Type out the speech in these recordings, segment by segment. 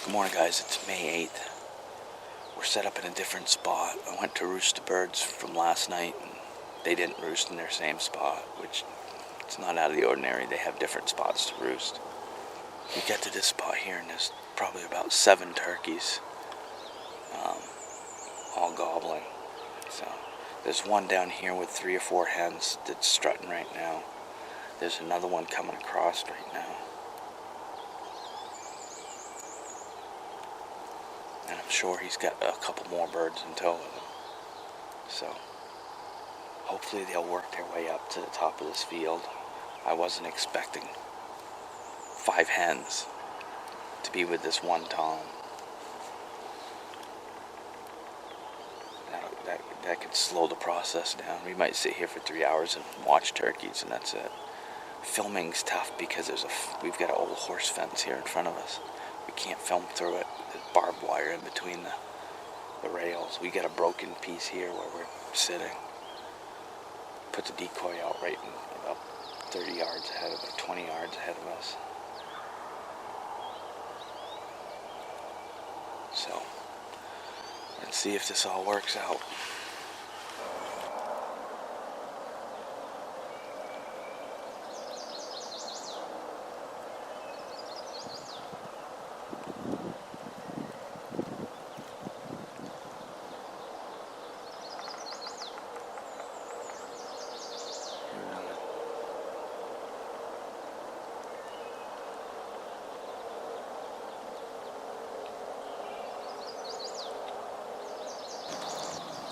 Good morning, guys. It's May 8th. We're set up in a different spot. I went to roost the birds from last night, and they didn't roost in their same spot, which it's not out of the ordinary. They have different spots to roost. We get to this spot here, and there's probably about 7 turkeys, all gobbling. So there's one down here with 3 or 4 hens that's strutting right now. There's another one coming across right now. And I'm sure he's got a couple more birds in tow with him. So hopefully they'll work their way up to the top of this field. I wasn't expecting 5 hens to be with this one tom. That could slow the process down. We might sit here for 3 hours and watch turkeys, and that's it. Filming's tough because we've got an old horse fence here in front of us. We can't film through it. There's barbed wire in between the rails. We got a broken piece here where we're sitting. Put the decoy out right in about 30 yards ahead of us, 20 yards ahead of us. So let's see if this all works out.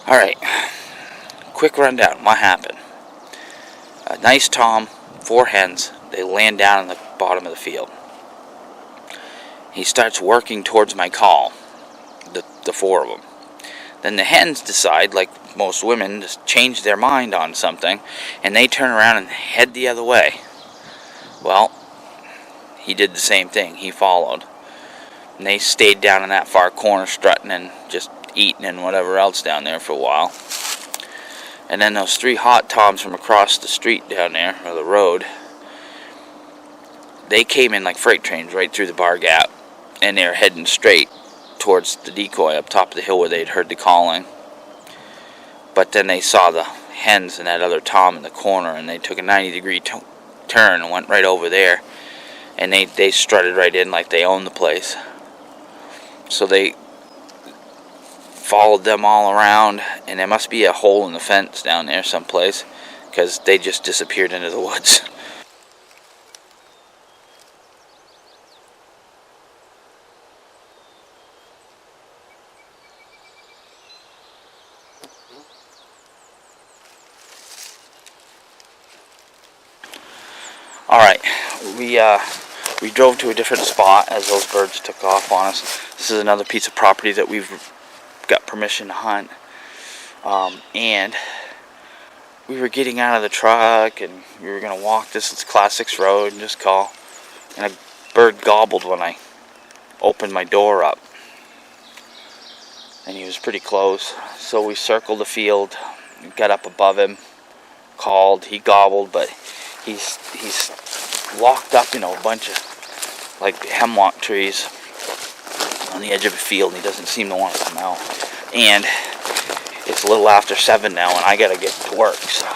Alright, quick rundown. What happened? A nice tom, 4 hens. They land down in the bottom of the field. He starts working towards my call, the 4 of them. Then the hens decide, like most women, to change their mind on something, and they turn around and head the other way. Well, he did the same thing. He followed. And they stayed down in that far corner strutting and just eating and whatever else down there for a while. And then those 3 hot toms from across the street down there, or the road, they came in like freight trains right through the bar gap, and they're heading straight towards the decoy up top of the hill where they'd heard the calling. But then they saw the hens and that other tom in the corner, and they took a 90-degree turn and went right over there, and they strutted right in like they owned the place. So they followed them all around, and there must be a hole in the fence down there someplace, because they just disappeared into the woods. Alright, we drove to a different spot as those birds took off on us. This is another piece of property that we've got permission to hunt, and we were getting out of the truck and we were going to walk this Classics road and just call, and a bird gobbled when I opened my door up, and he was pretty close. So we circled the field, got up above him, called, he gobbled, but he's locked up in a bunch of like hemlock trees on the edge of a field, and he doesn't seem to want to come out. And it's a little after 7 now, and I gotta get to work, so.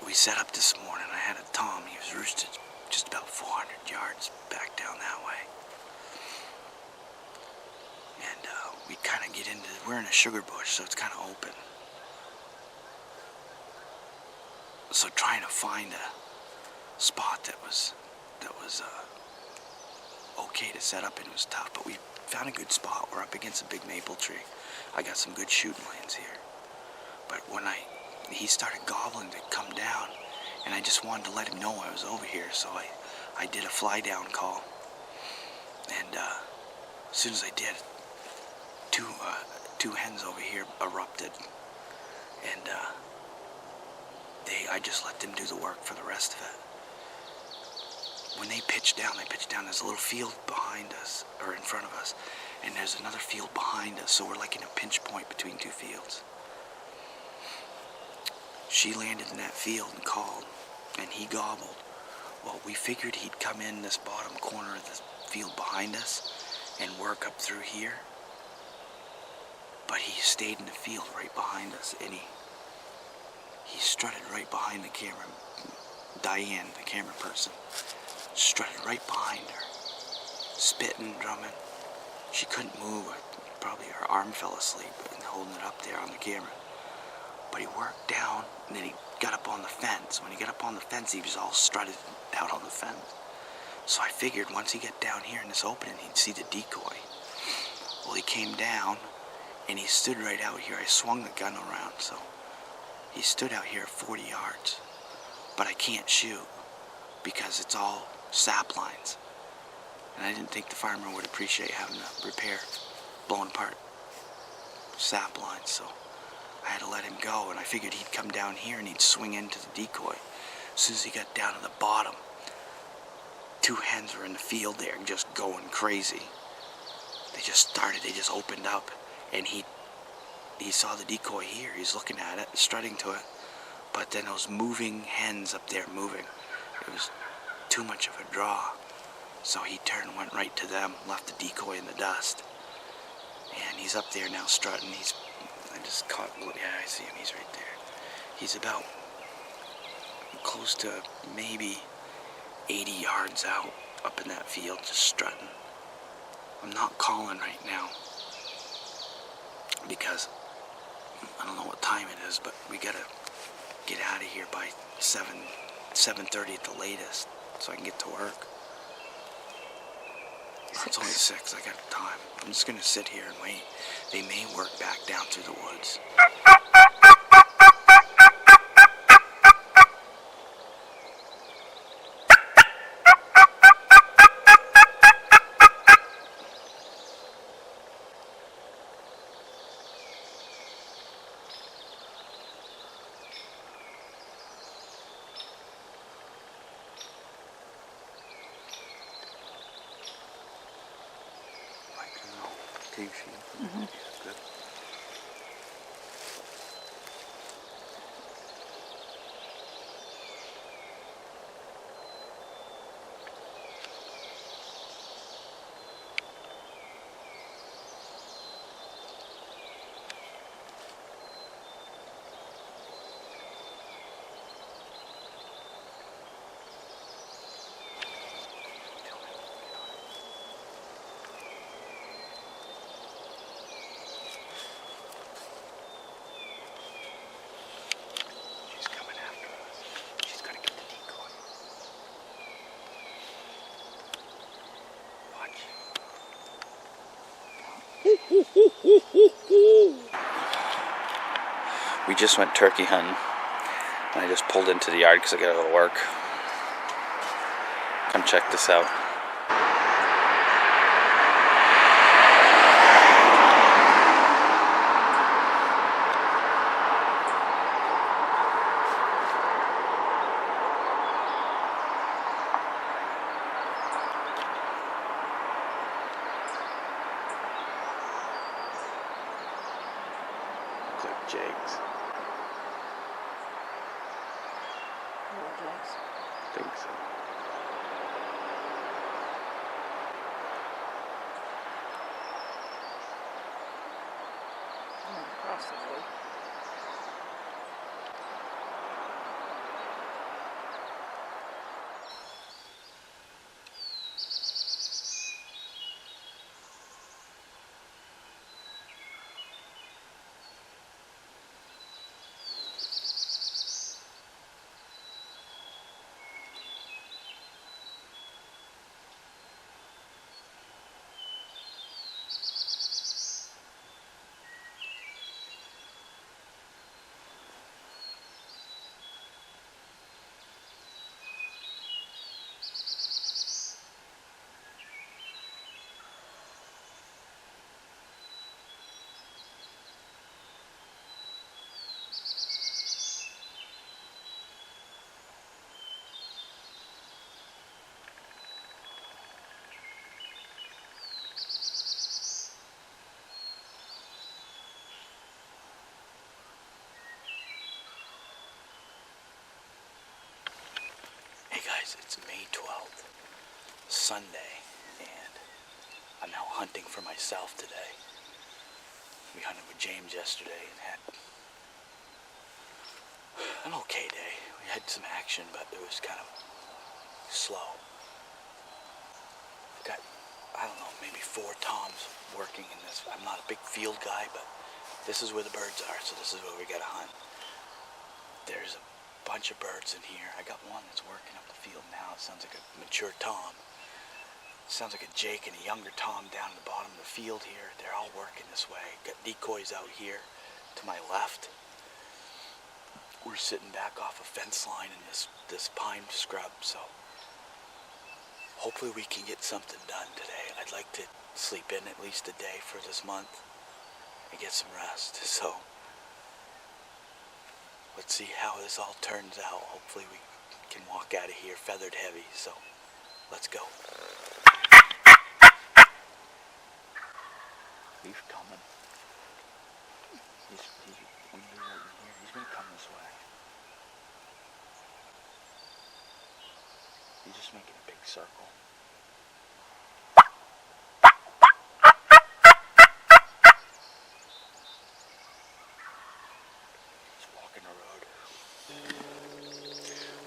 we set up this morning. I had a tom. He was roosted just about 400 yards back down that way. And we kind of get into, we're in a sugar bush, so it's kind of open. So trying to find a spot that was okay to set up in was tough, but we found a good spot. We're up against a big maple tree. I got some good shooting lanes here. But when he started gobbling to come down, and I just wanted to let him know I was over here, so I did a fly down call. And as soon as I did, two hens over here erupted, and I just let them do the work for the rest of it. When they pitched down, there's a little field behind us, or in front of us, and there's another field behind us, so we're like in a pinch point between two fields. She landed in that field and called, and he gobbled. Well, we figured he'd come in this bottom corner of the field behind us and work up through here, but he stayed in the field right behind us, and he strutted right behind the camera. Diane, the camera person, strutted right behind her, spitting, drumming. She couldn't move. Probably her arm fell asleep and holding it up there on the camera. But he worked down, and then he got up on the fence. When he got up on the fence, he was all strutted out on the fence. So I figured once he got down here in this opening, he'd see the decoy. Well, he came down, and he stood right out here. I swung the gun around, so he stood out here at 40 yards. But I can't shoot because it's all sap lines. And I didn't think the farmer would appreciate having to repair blown apart sap lines, so I had to let him go, and I figured he'd come down here and he'd swing into the decoy. As soon as he got down to the bottom, two hens were in the field there just going crazy. They just opened up, and he saw the decoy here. He's looking at it, strutting to it, but then those moving hens up there moving, it was too much of a draw. So he turned, went right to them, left the decoy in the dust, and he's up there now strutting. I just caught, yeah, I see him, he's right there. He's about close to maybe 80 yards out up in that field, just strutting. I'm not calling right now because I don't know what time it is, but we gotta get out of here by 7:30 at the latest, so I can get to work. It's only 6, I got time. I'm just gonna sit here and wait. They may work back down through the woods. Mm-hmm. Good. We just went turkey hunting, and I just pulled into the yard because I got to go to work. Come check this out. Looks like Jags. I think so. Across the road. Guys, it's May 12th, Sunday, and I'm out hunting for myself today. We hunted with James yesterday and had an okay day. We had some action, but it was kind of slow. I've got, I don't know, maybe 4 toms working in this. I'm not a big field guy, but this is where the birds are, so this is where we gotta hunt. There's a bunch of birds in here. I got one that's working up the field now. It sounds like a mature tom. It sounds like a Jake and a younger tom down at the bottom of the field here. They're all working this way. Got decoys out here to my left. We're sitting back off a fence line in this pine scrub, so hopefully we can get something done today. I'd like to sleep in at least a day for this month and get some rest. So let's see how this all turns out. Hopefully we can walk out of here feathered heavy, so let's go. He's coming. He's gonna come this way. He's just making a big circle.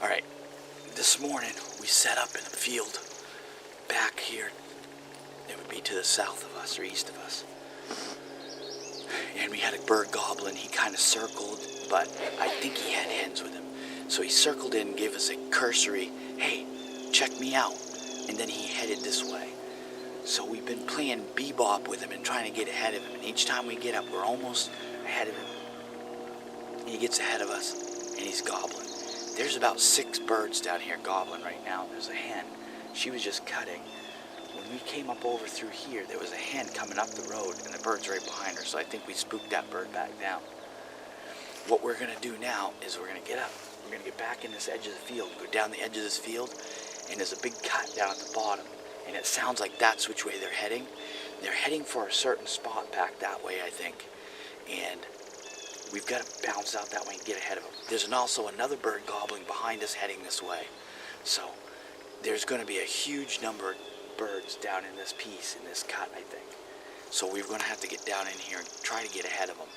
Alright, this morning we set up in a field back here. It would be to the south of us or east of us. And we had a bird gobbling. He kind of circled, but I think he had hens with him. So he circled in and gave us a cursory, hey, check me out. And then he headed this way. So we've been playing bebop with him and trying to get ahead of him. And each time we get up, we're almost ahead of him. He gets ahead of us and he's gobbling. There's about 6 birds down here gobbling right now. There's a hen. She was just cutting. When we came up over through here, there was a hen coming up the road, and the bird's right behind her, so I think we spooked that bird back down. What we're going to do now is we're going to get up. We're going to get back in this edge of the field, go down the edge of this field, and there's a big cut down at the bottom, and it sounds like that's which way they're heading. They're heading for a certain spot back that way, I think, and we've got to bounce out that way and get ahead of them. There's also another bird gobbling behind us heading this way. So there's going to be a huge number of birds down in this piece, in this cut, I think. So we're going to have to get down in here and try to get ahead of them.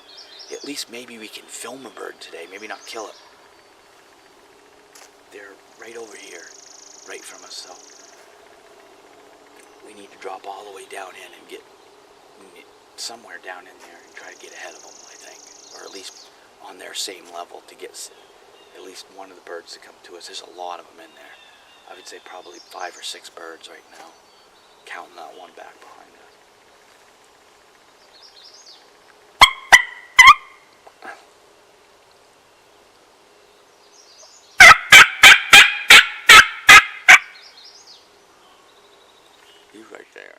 At least maybe we can film a bird today, maybe not kill it. They're right over here, right from us, so we need to drop all the way down in and get somewhere down in there and try to get ahead of them, I think. Or at least on their same level to get at least one of the birds to come to us. There's a lot of them in there. I would say probably 5 or 6 birds right now, counting that one back behind us. He's right there.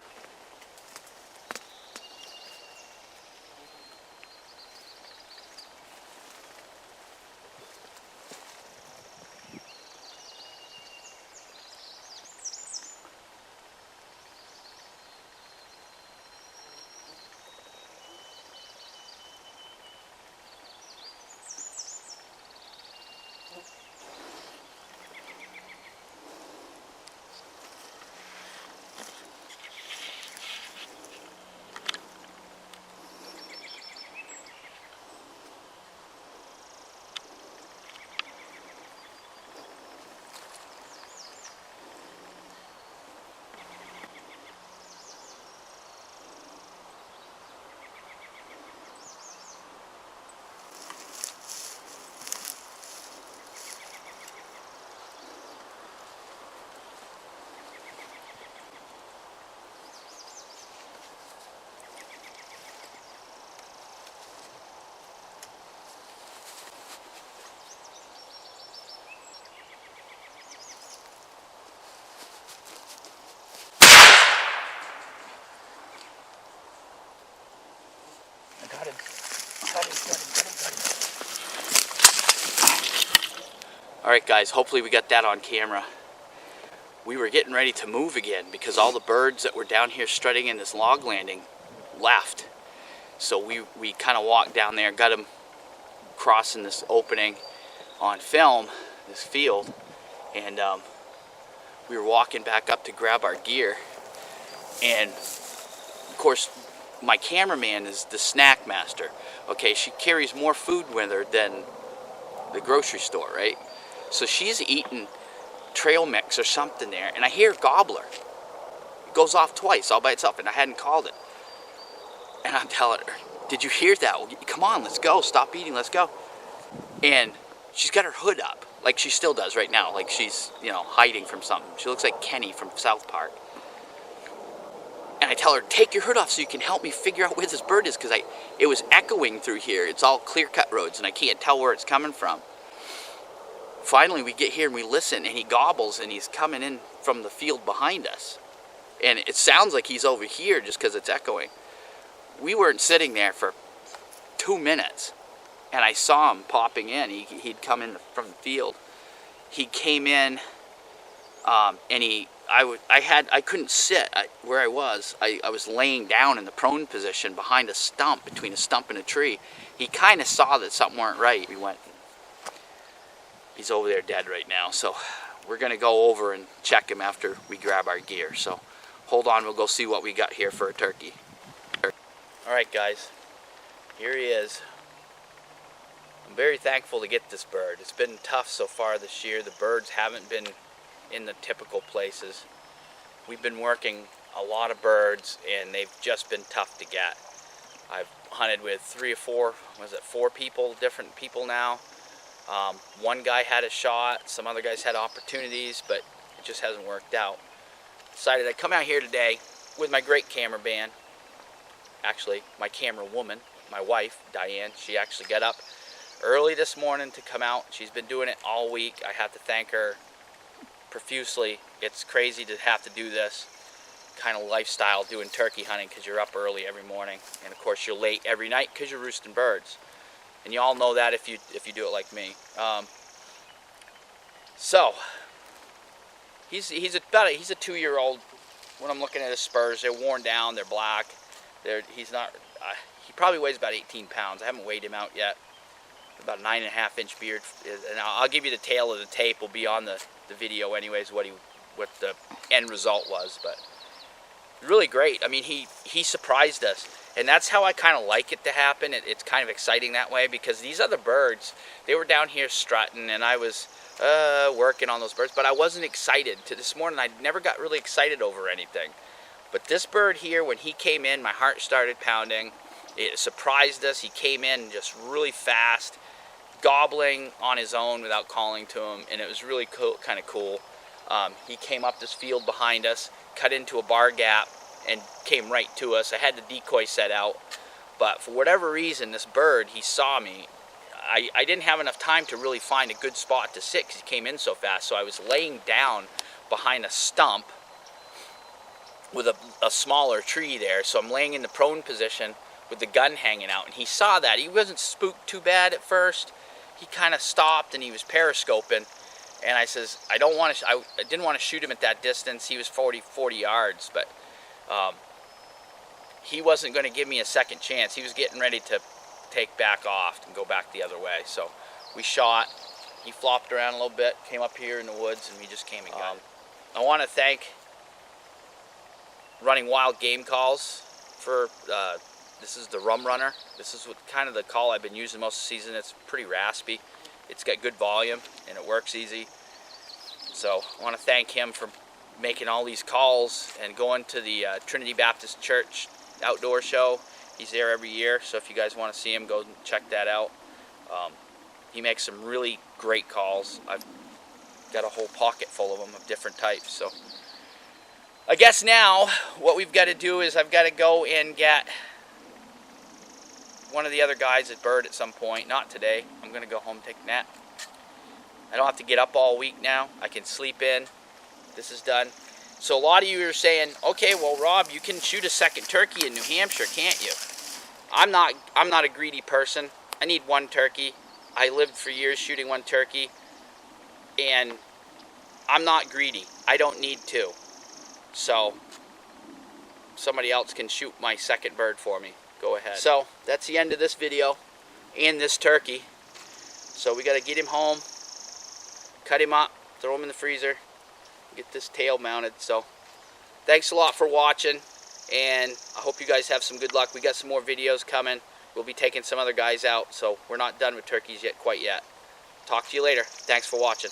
Got him. Alright guys, hopefully we got that on camera. We were getting ready to move again because all the birds that were down here strutting in this log landing left. So we kind of walked down there, got them crossing this opening on film, this field, and we were walking back up to grab our gear, and of course my cameraman is the snack master. Okay, she carries more food with her than the grocery store, right? So she's eating trail mix or something there, and I hear gobbler. It goes off twice all by itself, and I hadn't called it. And I'm telling her, did you hear that? Well, come on, let's go. Stop eating, let's go. And she's got her hood up, like she still does right now, like she's, you know, hiding from something. She looks like Kenny from South Park. And I tell her, take your hood off so you can help me figure out where this bird is, because it was echoing through here. It's all clear-cut roads, and I can't tell where it's coming from. Finally, we get here and we listen, and he gobbles, and he's coming in from the field behind us. And it sounds like he's over here just because it's echoing. We weren't sitting there for 2 minutes, and I saw him popping in. He'd come in from the field. He came in, and I couldn't sit where I was. I was laying down in the prone position behind a stump, between a stump and a tree. He kind of saw that something weren't right. We went. He's over there dead right now. So we're gonna go over and check him after we grab our gear. So hold on, we'll go see what we got here for a turkey. All right, guys, here he is. I'm very thankful to get this bird. It's been tough so far this year. The birds haven't been in the typical places. We've been working a lot of birds, and they've just been tough to get. I've hunted with 3 or 4, different people now. One guy had a shot, some other guys had opportunities, but it just hasn't worked out. Decided I'd come out here today with my great camera band. Actually, my camera woman, my wife, Diane. She actually got up early this morning to come out. She's been doing it all week. I have to thank her profusely. It's crazy to have to do this kind of lifestyle, doing turkey hunting, because you're up early every morning, and of course you're late every night because you're roosting birds. And you all know that if you do it like me. So he's a 2-year-old. When I'm looking at his spurs, they're worn down, they're black. He's not. He probably weighs about 18 pounds. I haven't weighed him out yet. About a 9.5-inch beard, and I'll give you the tail of the tape. Will be on the video anyways. What the end result was, but really great. I mean, he surprised us, and that's how I kind of like it to happen. It's kind of exciting that way, because these other birds, they were down here strutting, and I was working on those birds, but I wasn't excited. This morning, I never got really excited over anything. But this bird here, when he came in, my heart started pounding. It surprised us. He came in just really fast, gobbling on his own without calling to him, and it was really cool, kind of cool. He came up this field behind us, cut into a bar gap, and came right to us. I had the decoy set out, but for whatever reason, this bird, he saw me. I didn't have enough time to really find a good spot to sit because he came in so fast, so I was laying down behind a stump with a smaller tree there. So I'm laying in the prone position with the gun hanging out, and he saw that. He wasn't spooked too bad at first. He kind of stopped, and he was periscoping, and I says, I didn't want to shoot him at that distance. He was 40 yards, but he wasn't going to give me a second chance. He was getting ready to take back off and go back the other way. So we shot. He flopped around a little bit, came up here in the woods, and we just came and got him. I want to thank Running Wild Game Calls for this is the Rum Runner. This is kind of the call I've been using most of the season. It's pretty raspy. It's got good volume, and it works easy. So I want to thank him for making all these calls and going to the Trinity Baptist Church outdoor show. He's there every year, so if you guys want to see him, go and check that out. He makes some really great calls. I've got a whole pocket full of them of different types. So I guess now what we've got to do is I've got to go and get one of the other guys at Bird at some point. Not today. I'm going to go home and take a nap. I don't have to get up all week now. I can sleep in. This is done. So a lot of you are saying, okay, well, Rob, you can shoot a second turkey in New Hampshire, can't you? I'm not a greedy person. I need one turkey. I lived for years shooting one turkey, and I'm not greedy. I don't need two. So somebody else can shoot my second bird for me. Go ahead. So that's the end of this video and this turkey. So we got to get him home, cut him up, throw him in the freezer, get this tail mounted. So thanks a lot for watching, and I hope you guys have some good luck. We got some more videos coming. We'll be taking some other guys out, so we're not done with turkeys yet, quite yet. Talk to you later. Thanks for watching.